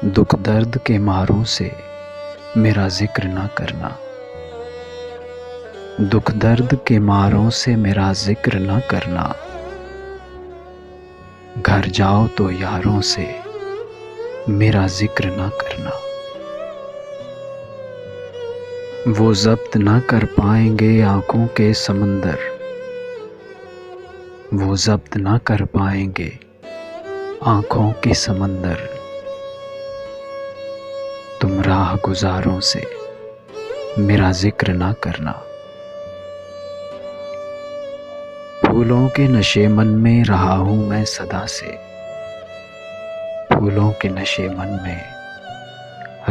دکھ درد کے ماروں سے میرا ذکر نہ کرنا، دکھ درد کے ماروں سے میرا ذکر نہ کرنا، گھر جاؤ تو یاروں سے میرا ذکر نہ کرنا۔ وہ ضبط نہ کر پائیں گے آنکھوں کے سمندر، وہ ضبط نہ کر پائیں گے آنکھوں کے سمندر، تم راہ گزاروں سے میرا ذکر نہ کرنا۔ پھولوں کے نشے من میں رہا ہوں میں صدا سے، پھولوں کے نشے من میں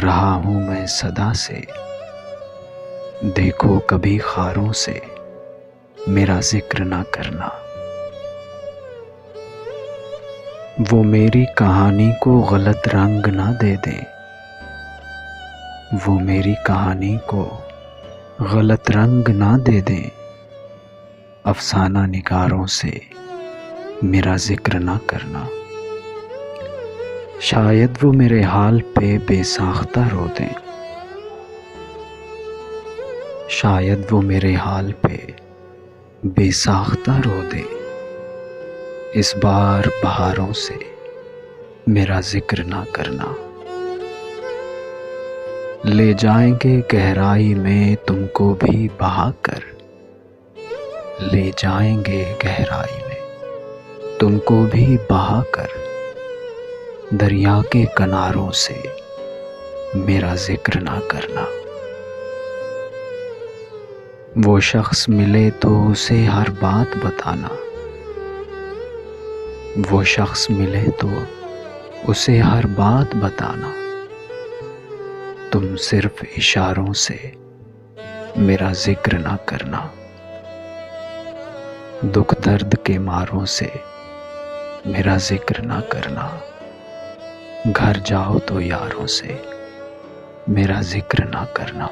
رہا ہوں میں صدا سے، دیکھو کبھی خاروں سے میرا ذکر نہ کرنا۔ وہ میری کہانی کو غلط رنگ نہ دے دیں، وہ میری کہانی کو غلط رنگ نہ دے دیں، افسانہ نگاروں سے میرا ذکر نہ کرنا۔ شاید وہ میرے حال پہ بے ساختہ رو دیں، شاید وہ میرے حال پہ بے ساختہ رو دیں، اس بار بہاروں سے میرا ذکر نہ کرنا۔ لے جائیں گے گہرائی میں تم کو بھی بہا کر، لے جائیں گے گہرائی میں تم کو بھی بہا کر، دریا کے کناروں سے میرا ذکر نہ کرنا۔ وہ شخص ملے تو اسے ہر بات بتانا، وہ شخص ملے تو اسے ہر بات بتانا، تم صرف اشاروں سے میرا ذکر نہ کرنا۔ دکھ درد کے ماروں سے میرا ذکر نہ کرنا، گھر جاؤ تو یاروں سے میرا ذکر نہ کرنا۔